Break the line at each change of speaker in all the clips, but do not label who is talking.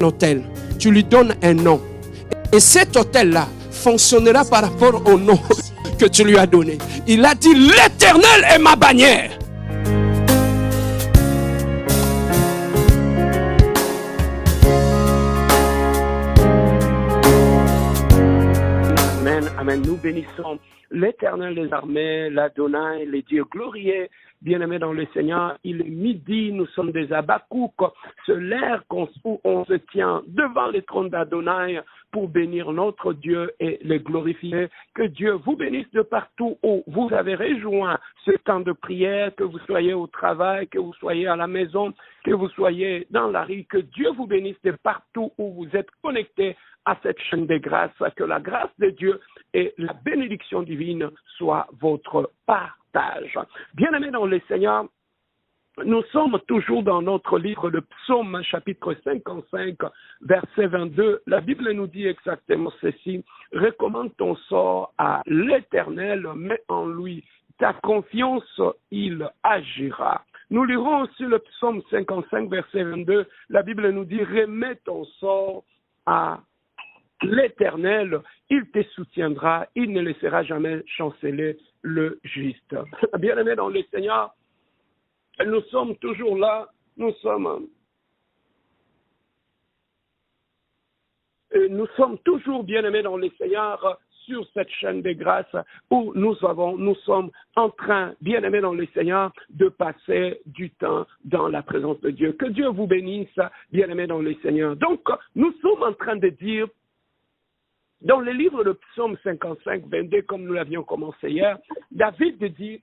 autel. Tu lui donnes un nom. Et cet autel-là fonctionnera par rapport au nom que tu lui as donné. Il a dit, l'Éternel est ma bannière. Amen, amen. Nous bénissons l'Éternel des armées, l'Adonai, les dieux glorieux, bien-aimés dans le Seigneur. Il est midi, nous sommes des Habakkuk, c'est l'heure où on se tient devant le trône d'Adonai pour bénir notre Dieu et le glorifier. Que Dieu vous bénisse de partout où vous avez rejoint ce temps de prière, que vous soyez au travail, que vous soyez à la maison, que vous soyez dans la rue, que Dieu vous bénisse de partout où vous êtes connectés à cette chaîne de grâce, que la grâce de Dieu et la bénédiction divine soient votre partage. Bien-aimés dans le Seigneur, nous sommes toujours dans notre livre de Psaume, chapitre 55, verset 22. La Bible nous dit exactement ceci. Recommande ton sort à l'Éternel, mets en lui ta confiance, il agira. Nous lirons aussi le Psaume 55, verset 22. La Bible nous dit, remets ton sort à l'Éternel, il te soutiendra, il ne laissera jamais chanceler le juste. Bien-aimés dans le Seigneur, nous sommes toujours là, nous sommes toujours bien-aimés dans le Seigneur sur cette chaîne de grâce où nous sommes en train, bien-aimés dans le Seigneur, de passer du temps dans la présence de Dieu. Que Dieu vous bénisse, bien-aimés dans le Seigneur. Donc, nous sommes en train de dire, dans le livre de Psaume 55, 22, comme nous l'avions commencé hier, David dit,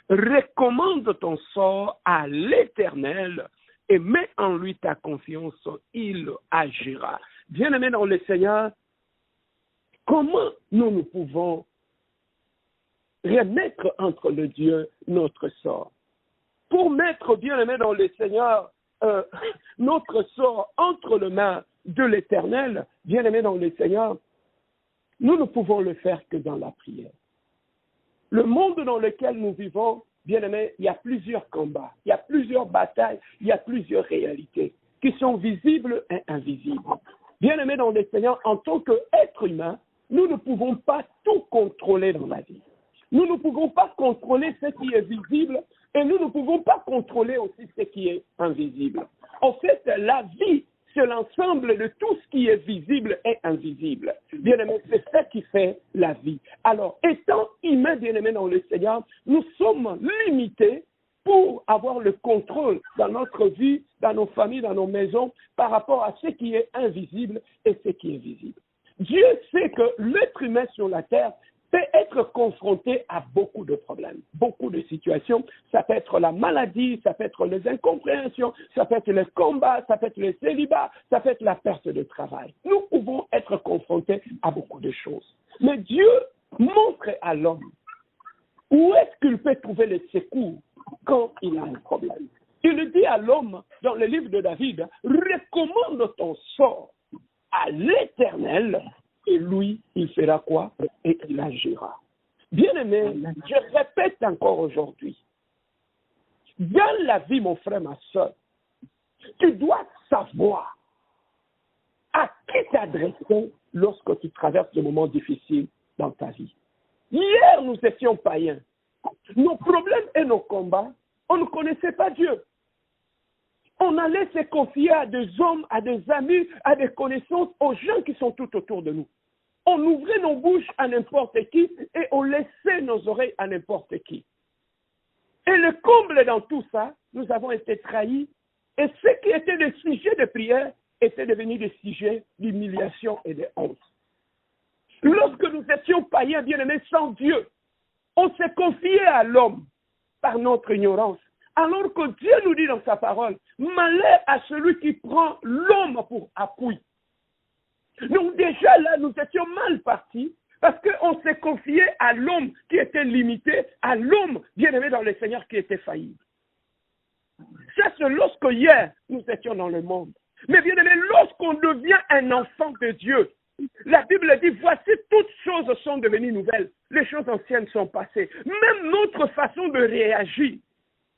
recommande ton sort à l'Éternel et mets en lui ta confiance, il agira. Bien-aimés dans le Seigneur, comment nous pouvons remettre entre le Dieu notre sort? Pour mettre, bien-aimés dans le Seigneur, notre sort entre les mains de l'Éternel, bien-aimés dans le Seigneur, nous ne pouvons le faire que dans la prière. Le monde dans lequel nous vivons, bien-aimés, il y a plusieurs combats, il y a plusieurs batailles, il y a plusieurs réalités qui sont visibles et invisibles. Bien-aimés dans le Seigneur, en tant qu'être humain, nous ne pouvons pas tout contrôler dans la vie. Nous ne pouvons pas contrôler ce qui est visible et nous ne pouvons pas contrôler aussi ce qui est invisible. En fait, la vie, c'est l'ensemble de tout ce qui est visible et invisible. Bien-aimés, c'est ça qui fait la vie. Alors, étant humains, bien-aimés dans le Seigneur, nous sommes limités pour avoir le contrôle dans notre vie, dans nos familles, dans nos maisons, par rapport à ce qui est invisible et ce qui est visible. Dieu sait que l'être humain sur la terre peut être confronté à beaucoup de problèmes, beaucoup de situations. Ça peut être la maladie, ça peut être les incompréhensions, ça peut être les combats, ça peut être le célibat, ça peut être la perte de travail. Nous pouvons être confrontés à beaucoup de choses. Mais Dieu montre à l'homme où est-ce qu'il peut trouver le secours quand il a un problème. Il dit à l'homme, dans le livre de David, recommande ton sort à l'Éternel, et lui, il fera quoi? Et il agira. Bien-aimé, je répète encore aujourd'hui, dans la vie, mon frère, ma soeur, tu dois savoir à qui t'adresser lorsque tu traverses des moments difficiles dans ta vie. Hier, nous étions païens. Nos problèmes et nos combats, on ne connaissait pas Dieu. On allait se confier à des hommes, à des amis, à des connaissances, aux gens qui sont tout autour de nous. On ouvrait nos bouches à n'importe qui et on laissait nos oreilles à n'importe qui. Et le comble dans tout ça, nous avons été trahis. Et ce qui était des sujets de prière était devenu des sujets d'humiliation et de honte. Lorsque nous étions païens, bien-aimés, sans Dieu, on s'est confié à l'homme par notre ignorance. Alors que Dieu nous dit dans sa parole, malheur à celui qui prend l'homme pour appui. Donc déjà là, nous étions mal partis parce qu'on s'est confié à l'homme qui était limité, à l'homme bien-aimé dans le Seigneur qui était faillible. Ça, c'est lorsque hier, nous étions dans le monde. Mais bien-aimé, lorsqu'on devient un enfant de Dieu, la Bible dit, voici toutes choses sont devenues nouvelles. Les choses anciennes sont passées. Même notre façon de réagir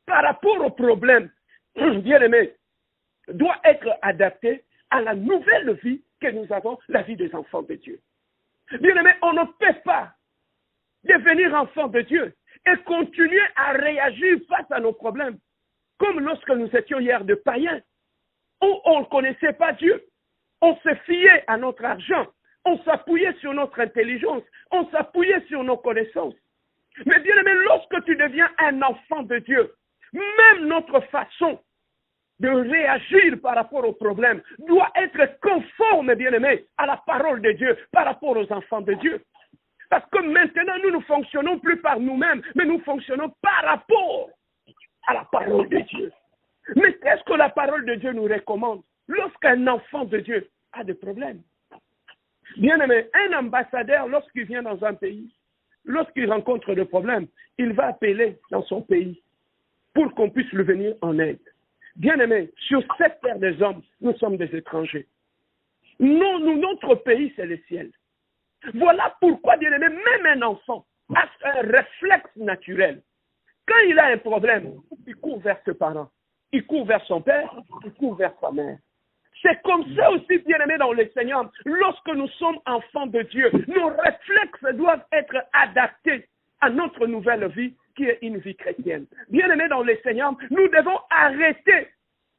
par rapport aux problèmes, bien-aimé, doit être adaptée à la nouvelle vie que nous avons, la vie des enfants de Dieu. Bien-aimé, on ne peut pas devenir enfant de Dieu et continuer à réagir face à nos problèmes, comme lorsque nous étions hier de païens, où on ne connaissait pas Dieu. On se fiait à notre argent, on s'appuyait sur notre intelligence, on s'appuyait sur nos connaissances. Mais bien aimé, lorsque tu deviens un enfant de Dieu, même notre façon de réagir par rapport aux problèmes doit être conforme, bien aimé, à la parole de Dieu par rapport aux enfants de Dieu. Parce que maintenant, nous ne fonctionnons plus par nous-mêmes, mais nous fonctionnons par rapport à la parole de Dieu. Mais qu'est-ce que la parole de Dieu nous recommande lorsqu'un enfant de Dieu a des problèmes? Bien aimé, un ambassadeur, lorsqu'il vient dans un pays, lorsqu'il rencontre des problèmes, il va appeler dans son pays pour qu'on puisse lui venir en aide. Bien aimé, sur cette terre des hommes, nous sommes des étrangers. Notre pays, c'est le ciel. Voilà pourquoi, bien aimé, même un enfant a un réflexe naturel. Quand il a un problème, il court vers ses parents, il court vers son père, il court vers sa mère. C'est comme ça aussi, bien aimé dans le Seigneur, lorsque nous sommes enfants de Dieu, nos réflexes doivent être adaptés à notre nouvelle vie qui est une vie chrétienne. Bien aimé dans le Seigneur, nous devons arrêter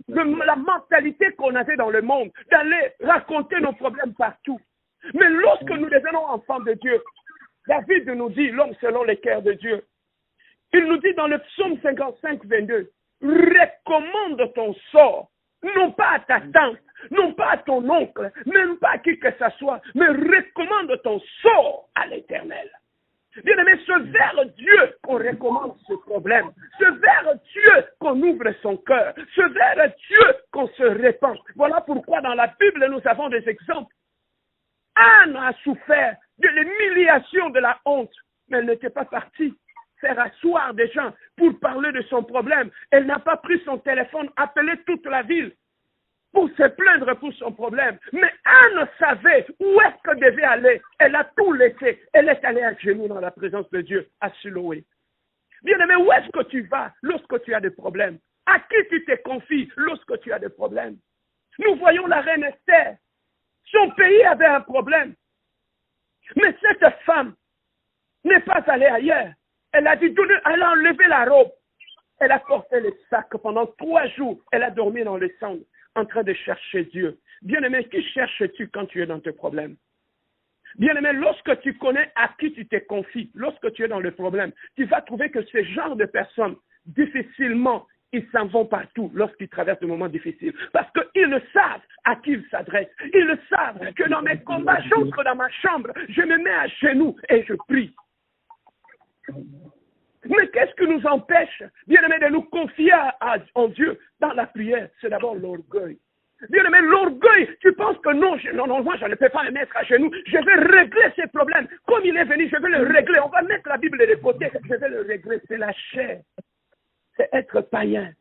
la mentalité qu'on avait dans le monde, d'aller raconter nos problèmes partout. Mais lorsque nous devenons enfants de Dieu, David nous dit, l'homme selon les cœurs de Dieu, il nous dit dans le psaume 55, 22, recommande ton sort, non pas à ta tante, non pas à ton oncle, même pas à qui que ce soit, mais recommande ton sort à l'Éternel. Bien aimé, c'est vers Dieu qu'on recommande ce problème. C'est vers Dieu qu'on ouvre son cœur. C'est vers Dieu qu'on se répand. Voilà pourquoi dans la Bible, nous avons des exemples. Anne a souffert de l'humiliation de la honte, mais elle n'était pas partie faire asseoir des gens pour parler de son problème. Elle n'a pas pris son téléphone, appelé toute la ville pour se plaindre pour son problème. Mais Anne savait où est-ce qu'elle devait aller. Elle a tout laissé. Elle est allée à genoux dans la présence de Dieu, à Siloé. Bien-aimé, où est-ce que tu vas lorsque tu as des problèmes? À qui tu te confies lorsque tu as des problèmes? Nous voyons la reine Esther. Son pays avait un problème. Mais cette femme n'est pas allée ailleurs. Elle a dit, elle a enlevé la robe. Elle a porté le sac pendant 3 jours. Elle a dormi dans les cendres, en train de chercher Dieu. Bien-aimé, qui cherches-tu quand tu es dans tes problèmes? Bien-aimé, lorsque tu connais à qui tu te confies, lorsque tu es dans le problème, tu vas trouver que ce genre de personnes, difficilement, ils s'en vont partout lorsqu'ils traversent des moments difficiles. Parce qu'ils le savent à qui ils s'adressent. Ils le savent que dans mes combats, j'entre dans ma chambre, je me mets à genoux et je prie. Mais qu'est-ce qui nous empêche, bien-aimé, de nous confier en Dieu dans la prière? C'est d'abord l'orgueil. Bien-aimé, l'orgueil, tu penses que non, moi je ne peux pas me mettre à genoux, je vais régler ces problèmes. Comme il est venu, je vais le régler. On va mettre la Bible de côté, je vais le régler. C'est la chair. C'est être païen.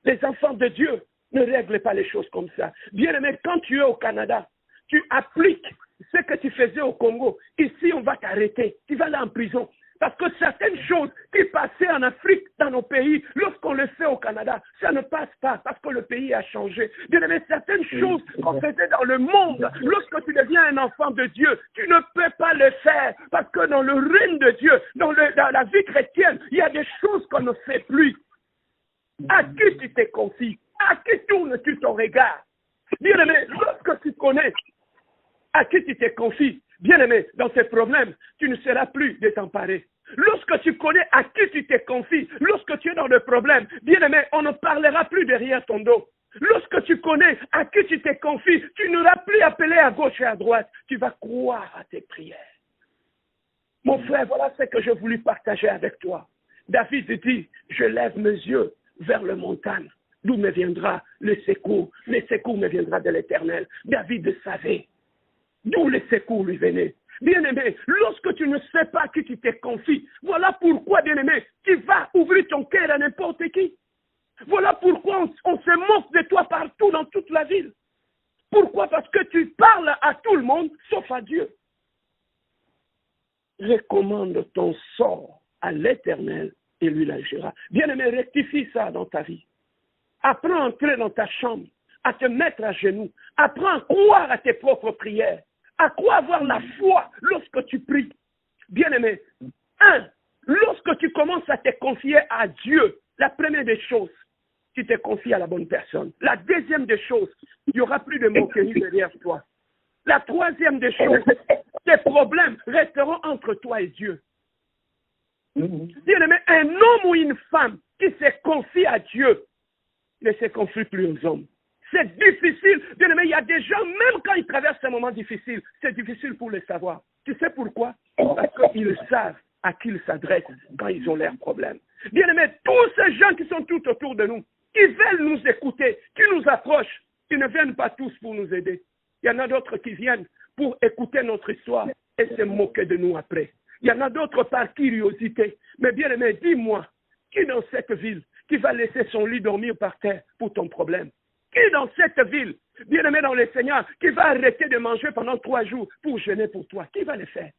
Les enfants de Dieu ne règlent pas les choses comme ça. Bien-aimé, quand tu es au Canada, tu appliques ce que tu faisais au Congo. Ici, on va t'arrêter. Tu vas aller en prison. Parce que certaines choses qui passaient en Afrique, dans nos pays, lorsqu'on le fait au Canada, ça ne passe pas parce que le pays a changé. Bien-aimé, certaines choses qu'on faisait dans le monde, lorsque tu deviens un enfant de Dieu, tu ne peux pas le faire parce que dans le règne de Dieu, dans la vie chrétienne, il y a des choses qu'on ne fait plus. À qui tu te confies? À qui tournes-tu ton regard? Bien-aimé, lorsque tu connais à qui tu te confies, bien-aimé, dans tes problèmes, tu ne seras plus désemparé. Lorsque tu connais à qui tu te confies, lorsque tu es dans le problème, bien-aimé, on ne parlera plus derrière ton dos. Lorsque tu connais à qui tu te confies, tu n'auras plus appelé à gauche et à droite. Tu vas croire à tes prières. Mon frère, voilà ce que je voulais partager avec toi. David dit, je lève mes yeux vers le montagne. D'où me viendra le secours? Le secours me viendra de l'Éternel. David savait d'où le secours lui venait. Bien-aimé, lorsque tu ne sais pas à qui tu te confies, voilà pourquoi, bien-aimé, tu vas ouvrir ton cœur à n'importe qui. Voilà pourquoi on se moque de toi partout dans toute la ville. Pourquoi? Parce que tu parles à tout le monde, sauf à Dieu. Recommande ton sort à l'Éternel et lui l'agira. Bien-aimé, rectifie ça dans ta vie. Apprends à entrer dans ta chambre. à te mettre à genoux. Apprends à croire à tes propres prières. À quoi avoir la foi lorsque tu pries. Bien-aimé, lorsque tu commences à te confier à Dieu, la première des choses, tu te confies à la bonne personne. La deuxième des choses, il n'y aura plus de moquerie derrière toi. La troisième des choses, tes problèmes resteront entre toi et Dieu. Bien-aimé, un homme ou une femme qui se confie à Dieu ne se confie plus aux hommes. C'est difficile. Bien-aimé, il y a des gens, même quand ils traversent un moment difficile, c'est difficile pour les savoir. Tu sais pourquoi? Parce qu'ils savent à qui ils s'adressent quand ils ont leurs problèmes. Bien-aimé, tous ces gens qui sont tout autour de nous, qui veulent nous écouter, qui nous approchent, ils ne viennent pas tous pour nous aider. Il y en a d'autres qui viennent pour écouter notre histoire et se moquer de nous après. Il y en a d'autres par curiosité. Mais bien aimé, dis-moi, qui dans cette ville qui va laisser son lit dormir par terre pour ton problème? Qui dans cette ville, bien aimé dans le Seigneur, qui va arrêter de manger pendant 3 jours pour jeûner pour toi? Qui va le faire?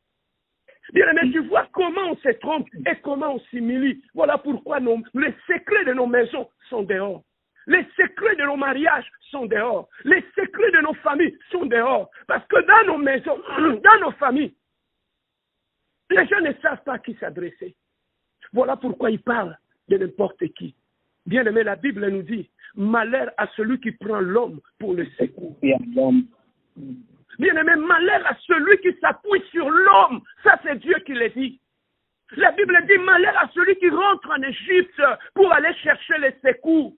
Bien aimé, tu vois comment on se trompe et comment on s'humilie. Voilà pourquoi les secrets de nos maisons sont dehors. Les secrets de nos mariages sont dehors. Les secrets de nos familles sont dehors. Parce que dans nos maisons, dans nos familles, les gens ne savent pas à qui s'adresser. Voilà pourquoi ils parlent de n'importe qui. Bien aimé, la Bible nous dit, malheur à celui qui prend l'homme pour le secours. Bien aimé, malheur à celui qui s'appuie sur l'homme. Ça, c'est Dieu qui le dit. La Bible dit, malheur à celui qui rentre en Égypte pour aller chercher les secours.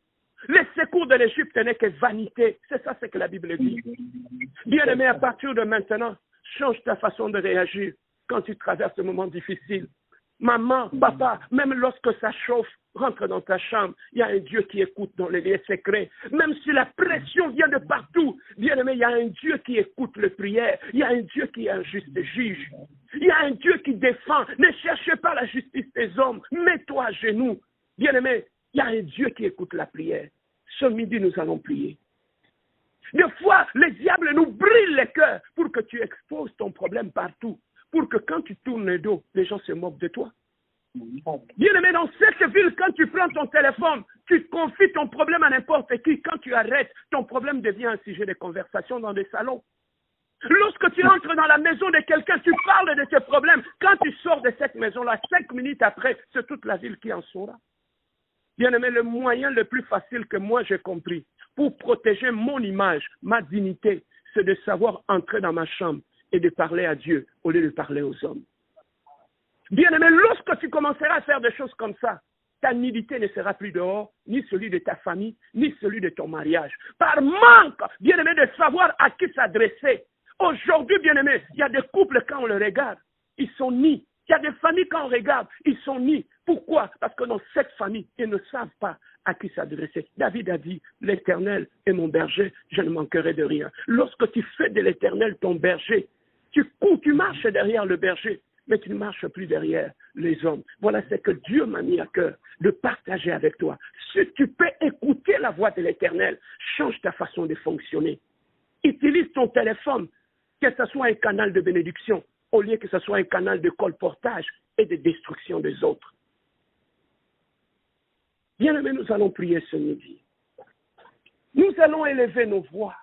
Les secours de l'Égypte n'est que vanité. C'est ça ce que la Bible dit. Bien aimé, à partir de maintenant, change ta façon de réagir quand tu traverses un moment difficile. Maman, papa, même lorsque ça chauffe, rentre dans ta chambre. Il y a un Dieu qui écoute dans les lieux secrets. Même si la pression vient de partout, bien aimé, il y a un Dieu qui écoute les prières. Il y a un Dieu qui est un juste juge. Il y a un Dieu qui défend. Ne cherchez pas la justice des hommes. Mets-toi à genoux. Bien aimé, il y a un Dieu qui écoute la prière. Ce midi, nous allons prier. Des fois, le diable nous brille le cœur pour que tu exposes ton problème partout. Pour que quand tu tournes le dos, les gens se moquent de toi. Bien aimé, dans cette ville, quand tu prends ton téléphone, tu confies ton problème à n'importe qui. Quand tu arrêtes, ton problème devient un sujet de conversation dans des salons. Lorsque tu entres dans la maison de quelqu'un, tu parles de tes problèmes. Quand tu sors de cette maison-là, 5 minutes après, c'est toute la ville qui en saura. Bien aimé, le moyen le plus facile que moi j'ai compris pour protéger mon image, ma dignité, c'est de savoir entrer dans ma chambre et de parler à Dieu au lieu de parler aux hommes. Bien aimé, lorsque tu commenceras à faire des choses comme ça, ta nudité ne sera plus dehors, ni celui de ta famille, ni celui de ton mariage. Par manque, bien aimé, de savoir à qui s'adresser. Aujourd'hui, bien aimé, il y a des couples quand on les regarde, ils sont nus. Il y a des familles quand on regarde, ils sont nus. Pourquoi? Parce que dans cette famille, ils ne savent pas à qui s'adresser. David a dit, l'Éternel est mon berger, je ne manquerai de rien. Lorsque tu fais de l'Éternel ton berger, tu marches derrière le berger, mais tu ne marches plus derrière les hommes. Voilà ce que Dieu m'a mis à cœur de partager avec toi. Si tu peux écouter la voix de l'Éternel, change ta façon de fonctionner. Utilise ton téléphone, que ce soit un canal de bénédiction, au lieu que ce soit un canal de colportage et de destruction des autres. Bien aimé, nous allons prier ce midi. Nous allons élever nos voix